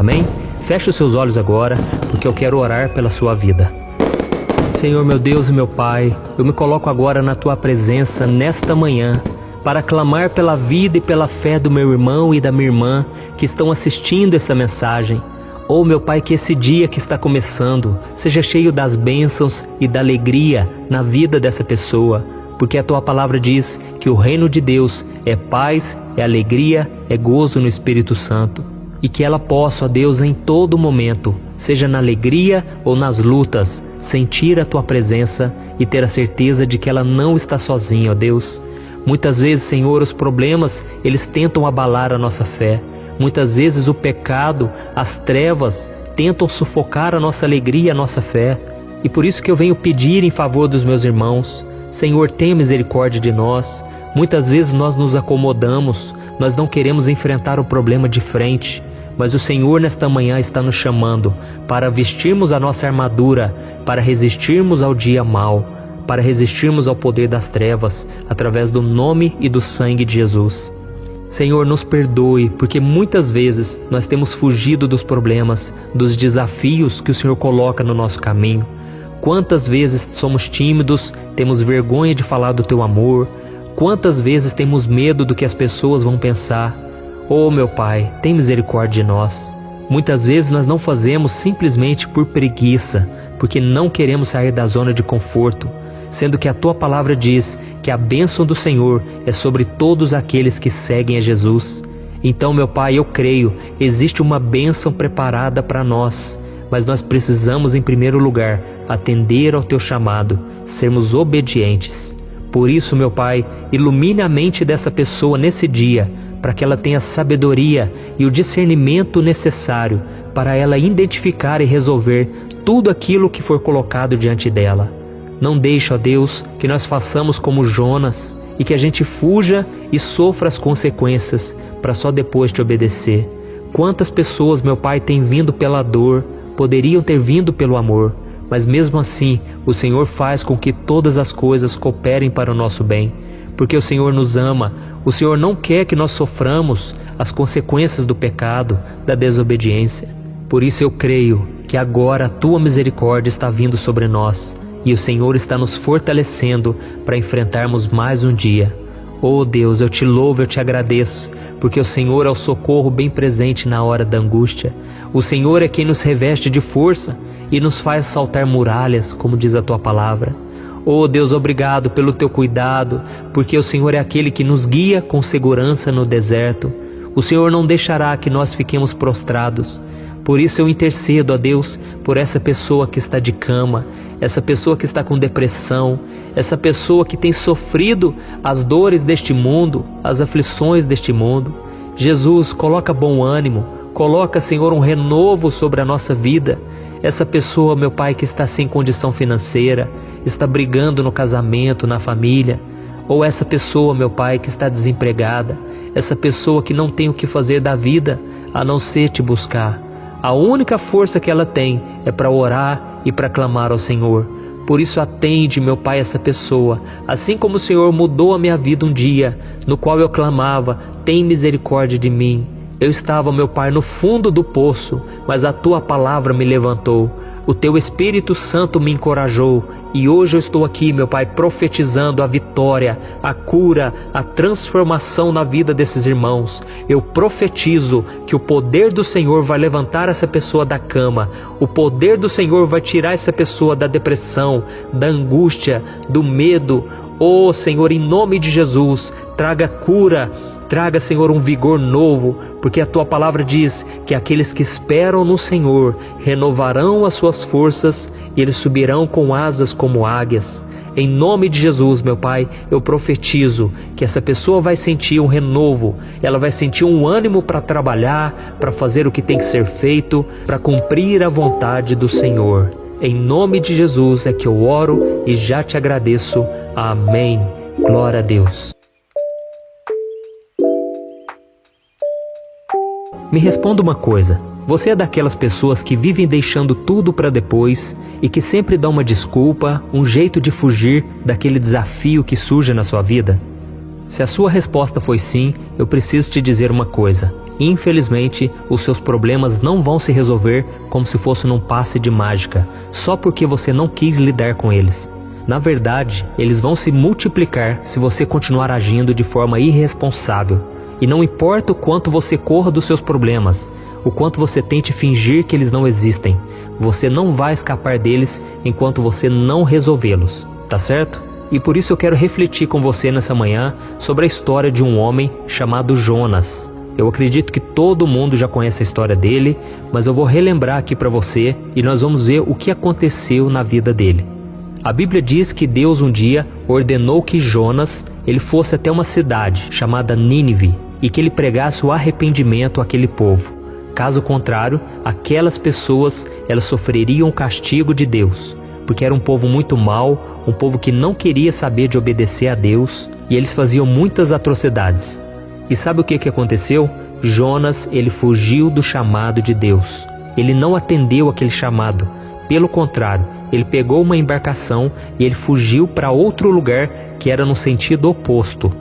Amém? Feche os seus olhos agora, porque eu quero orar pela sua vida. Senhor meu Deus e meu Pai, eu me coloco agora na Tua presença nesta manhã para clamar pela vida e pela fé do meu irmão e da minha irmã que estão assistindo essa mensagem. Oh meu Pai, que esse dia que está começando seja cheio das bênçãos e da alegria na vida dessa pessoa, porque a Tua palavra diz que o reino de Deus é paz, é alegria, é gozo no Espírito Santo. E que ela possa, ó Deus, em todo momento, seja na alegria ou nas lutas, sentir a Tua presença e ter a certeza de que ela não está sozinha, ó Deus. Muitas vezes, Senhor, os problemas, eles tentam abalar a nossa fé. Muitas vezes o pecado, as trevas, tentam sufocar a nossa alegria, a nossa fé. E por isso que eu venho pedir em favor dos meus irmãos. Senhor, tenha misericórdia de nós. Muitas vezes nós nos acomodamos, nós não queremos enfrentar o problema de frente. Mas o Senhor nesta manhã está nos chamando para vestirmos a nossa armadura, para resistirmos ao dia mau, para resistirmos ao poder das trevas, através do nome e do sangue de Jesus. Senhor, nos perdoe, porque muitas vezes nós temos fugido dos problemas, dos desafios que o Senhor coloca no nosso caminho. Quantas vezes somos tímidos, temos vergonha de falar do Teu amor, quantas vezes temos medo do que as pessoas vão pensar. Oh meu Pai, tem misericórdia de nós. Muitas vezes nós não fazemos simplesmente por preguiça, porque não queremos sair da zona de conforto, sendo que a Tua palavra diz que a bênção do Senhor é sobre todos aqueles que seguem a Jesus. Então, meu Pai, eu creio, existe uma bênção preparada para nós, mas nós precisamos, em primeiro lugar, atender ao Teu chamado, sermos obedientes. Por isso, meu Pai, ilumine a mente dessa pessoa nesse dia, para que ela tenha a sabedoria e o discernimento necessário para ela identificar e resolver tudo aquilo que for colocado diante dela. Não deixe, ó Deus, que nós façamos como Jonas e que a gente fuja e sofra as consequências para só depois te obedecer. Quantas pessoas, meu Pai, têm vindo pela dor, poderiam ter vindo pelo amor, mas mesmo assim o Senhor faz com que todas as coisas cooperem para o nosso bem, porque o Senhor nos ama. O Senhor não quer que nós soframos as consequências do pecado, da desobediência. Por isso eu creio que agora a Tua misericórdia está vindo sobre nós e o Senhor está nos fortalecendo para enfrentarmos mais um dia. Oh Deus, eu Te louvo, eu Te agradeço, porque o Senhor é o socorro bem presente na hora da angústia. O Senhor é quem nos reveste de força e nos faz saltar muralhas, como diz a Tua palavra. Oh Deus, obrigado pelo Teu cuidado, porque o Senhor é aquele que nos guia com segurança no deserto. O Senhor não deixará que nós fiquemos prostrados. Por isso eu intercedo, ó Deus, por essa pessoa que está de cama, essa pessoa que está com depressão, essa pessoa que tem sofrido as dores deste mundo, as aflições deste mundo. Jesus, coloca bom ânimo, coloca, Senhor, um renovo sobre a nossa vida. Essa pessoa, meu Pai, que está sem condição financeira, está brigando no casamento, na família, ou essa pessoa, meu Pai, que está desempregada, essa pessoa que não tem o que fazer da vida a não ser Te buscar. A única força que ela tem é para orar e para clamar ao Senhor. Por isso atende, meu Pai, essa pessoa, assim como o Senhor mudou a minha vida um dia, no qual eu clamava, tem misericórdia de mim. Eu estava, meu Pai, no fundo do poço, mas a Tua palavra me levantou. O Teu Espírito Santo me encorajou e hoje eu estou aqui, meu Pai, profetizando a vitória, a cura, a transformação na vida desses irmãos. Eu profetizo que o poder do Senhor vai levantar essa pessoa da cama, o poder do Senhor vai tirar essa pessoa da depressão, da angústia, do medo. Oh Senhor, em nome de Jesus, traga cura, traga, Senhor, um vigor novo, porque a Tua palavra diz que aqueles que esperam no Senhor renovarão as suas forças e eles subirão com asas como águias. Em nome de Jesus, meu Pai, eu profetizo que essa pessoa vai sentir um renovo, ela vai sentir um ânimo para trabalhar, para fazer o que tem que ser feito, para cumprir a vontade do Senhor. Em nome de Jesus é que eu oro e já Te agradeço. Amém. Glória a Deus. Me responda uma coisa, você é daquelas pessoas que vivem deixando tudo para depois e que sempre dá uma desculpa, um jeito de fugir daquele desafio que surge na sua vida? Se a sua resposta foi sim, eu preciso te dizer uma coisa, Infelizmente, os seus problemas não vão se resolver como se fosse num passe de mágica, só porque você não quis lidar com eles. Na verdade, eles vão se multiplicar se você continuar agindo de forma irresponsável. E não importa o quanto você corra dos seus problemas, o quanto você tente fingir que eles não existem, você não vai escapar deles enquanto você não resolvê-los, tá certo? E por isso eu quero refletir com você nessa manhã sobre a história de um homem chamado Jonas. Eu acredito que todo mundo já conhece a história dele, mas eu vou relembrar aqui para você e nós vamos ver o que aconteceu na vida dele. A Bíblia diz que Deus um dia ordenou que Jonas ele fosse até uma cidade chamada Nínive e que ele pregasse o arrependimento àquele povo. Caso contrário, aquelas pessoas elas sofreriam o castigo de Deus, porque era um povo muito mau, um povo que não queria saber de obedecer a Deus e eles faziam muitas atrocidades. E sabe o que aconteceu? Jonas ele fugiu do chamado de Deus. Ele não atendeu aquele chamado. Pelo contrário, ele pegou uma embarcação e ele fugiu para outro lugar que era no sentido oposto.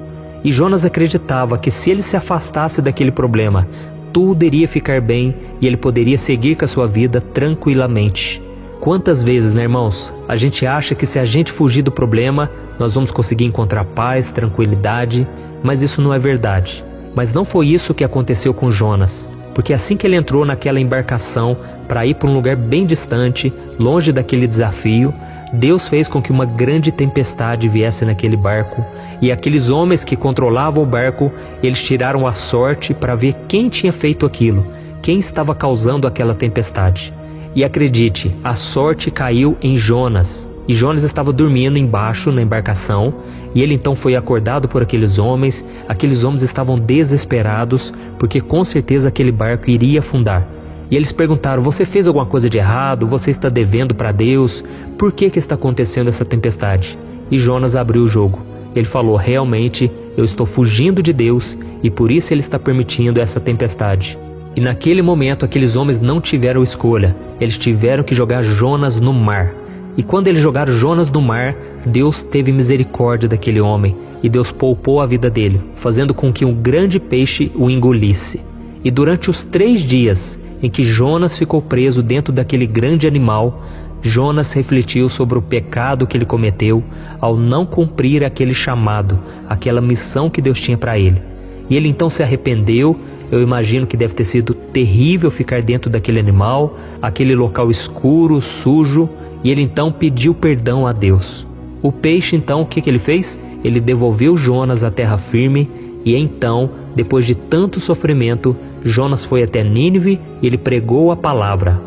E Jonas acreditava que se ele se afastasse daquele problema, tudo iria ficar bem e ele poderia seguir com a sua vida tranquilamente. Quantas vezes, né, irmãos, a gente acha que se a gente fugir do problema, nós vamos conseguir encontrar paz, tranquilidade, mas isso não é verdade. Mas não foi isso que aconteceu com Jonas, porque assim que ele entrou naquela embarcação para ir para um lugar bem distante, longe daquele desafio, Deus fez com que uma grande tempestade viesse naquele barco, e aqueles homens que controlavam o barco, eles tiraram a sorte para ver quem tinha feito aquilo, quem estava causando aquela tempestade. E acredite, a sorte caiu em Jonas, e Jonas estava dormindo embaixo na embarcação, e ele então foi acordado por aqueles homens estavam desesperados, porque com certeza aquele barco iria afundar. E eles perguntaram, você fez alguma coisa de errado? Você está devendo para Deus? Por que está acontecendo essa tempestade? E Jonas abriu o jogo. Ele falou, realmente, eu estou fugindo de Deus e por isso ele está permitindo essa tempestade. E naquele momento aqueles homens não tiveram escolha. Eles tiveram que jogar Jonas no mar. E quando eles jogaram Jonas no mar, Deus teve misericórdia daquele homem e Deus poupou a vida dele, fazendo com que um grande peixe o engolisse. E durante os 3 dias em que Jonas ficou preso dentro daquele grande animal, Jonas refletiu sobre o pecado que ele cometeu ao não cumprir aquele chamado, aquela missão que Deus tinha para ele. E ele então se arrependeu. Eu imagino que deve ter sido terrível ficar dentro daquele animal, aquele local escuro, sujo, e ele então pediu perdão a Deus. O peixe então, o que ele fez? Ele devolveu Jonas à terra firme, e então, depois de tanto sofrimento, Jonas foi até Nínive e ele pregou a palavra.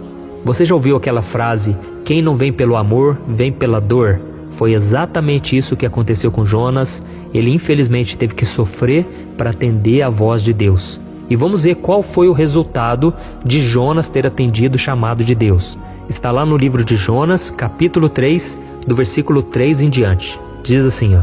Você já ouviu aquela frase, quem não vem pelo amor, vem pela dor? Foi exatamente isso que aconteceu com Jonas. Ele infelizmente teve que sofrer para atender a voz de Deus. E vamos ver qual foi o resultado de Jonas ter atendido o chamado de Deus. Está lá no livro de Jonas, capítulo 3, do versículo 3 em diante. Diz assim,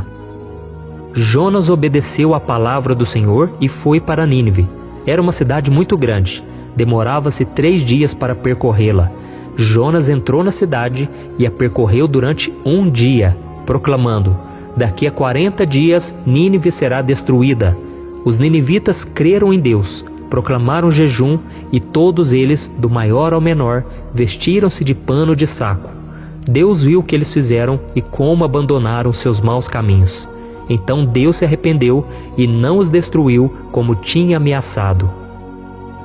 Jonas obedeceu à palavra do Senhor e foi para Nínive. Era uma cidade muito grande. Demorava-se 3 dias para percorrê-la. Jonas entrou na cidade e a percorreu durante 1 dia, proclamando, daqui a 40 dias Nínive será destruída. Os ninivitas creram em Deus, proclamaram jejum e todos eles, do maior ao menor, vestiram-se de pano de saco. Deus viu o que eles fizeram e como abandonaram seus maus caminhos. Então Deus se arrependeu e não os destruiu como tinha ameaçado.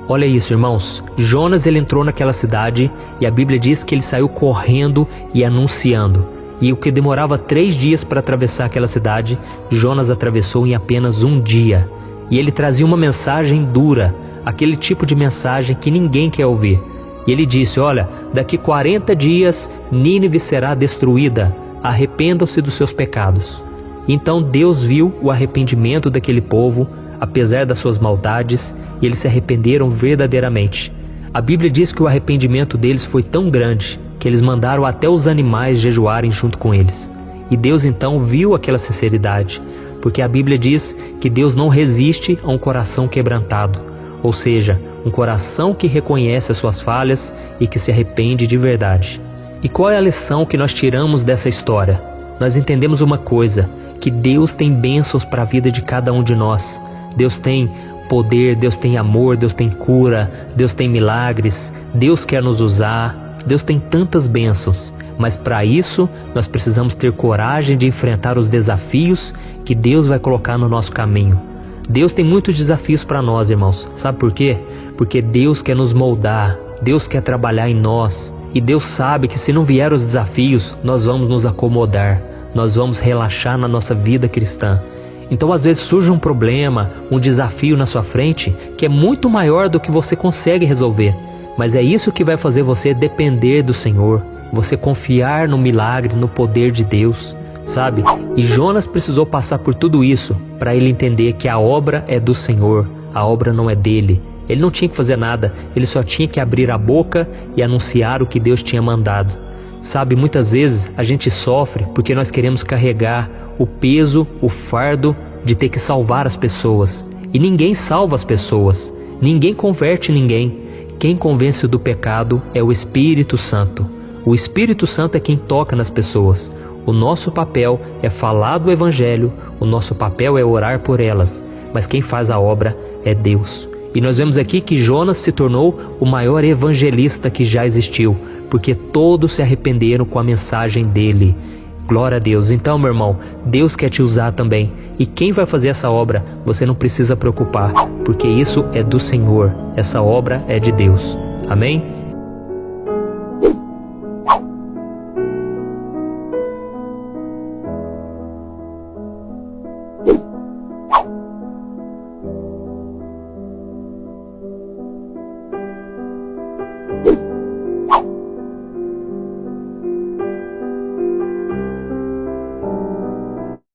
Olha isso, irmãos. Jonas ele entrou naquela cidade e a Bíblia diz que ele saiu correndo e anunciando. E o que demorava 3 dias para atravessar aquela cidade, Jonas atravessou em apenas 1 dia. E ele trazia uma mensagem dura, aquele tipo de mensagem que ninguém quer ouvir. E ele disse, olha, daqui 40 dias Nínive será destruída, arrependam-se dos seus pecados. Então Deus viu o arrependimento daquele povo, apesar das suas maldades, e eles se arrependeram verdadeiramente. A Bíblia diz que o arrependimento deles foi tão grande, que eles mandaram até os animais jejuarem junto com eles. E Deus então viu aquela sinceridade, porque a Bíblia diz que Deus não resiste a um coração quebrantado, ou seja, um coração que reconhece as suas falhas e que se arrepende de verdade. E qual é a lição que nós tiramos dessa história? Nós entendemos uma coisa, que Deus tem bênçãos para a vida de cada um de nós. Deus tem poder, Deus tem amor, Deus tem cura, Deus tem milagres, Deus quer nos usar, Deus tem tantas bênçãos. Mas para isso, nós precisamos ter coragem de enfrentar os desafios que Deus vai colocar no nosso caminho. Deus tem muitos desafios para nós, irmãos. Sabe por quê? Porque Deus quer nos moldar, Deus quer trabalhar em nós. E Deus sabe que se não vier os desafios, nós vamos nos acomodar, nós vamos relaxar na nossa vida cristã. Então às vezes surge um problema, um desafio na sua frente que é muito maior do que você consegue resolver. Mas é isso que vai fazer você depender do Senhor, você confiar no milagre, no poder de Deus, sabe? E Jonas precisou passar por tudo isso para ele entender que a obra é do Senhor, a obra não é dele. Ele não tinha que fazer nada, ele só tinha que abrir a boca e anunciar o que Deus tinha mandado. Sabe, muitas vezes a gente sofre porque nós queremos carregar o peso, o fardo de ter que salvar as pessoas. E ninguém salva as pessoas, ninguém converte ninguém. Quem convence do pecado é o Espírito Santo. O Espírito Santo é quem toca nas pessoas. O nosso papel é falar do Evangelho, o nosso papel é orar por elas, mas quem faz a obra é Deus. E nós vemos aqui que Jonas se tornou o maior evangelista que já existiu, porque todos se arrependeram com a mensagem dele. Glória a Deus. Então, meu irmão, Deus quer te usar também. E quem vai fazer essa obra, você não precisa preocupar, porque isso é do Senhor. Essa obra é de Deus. Amém?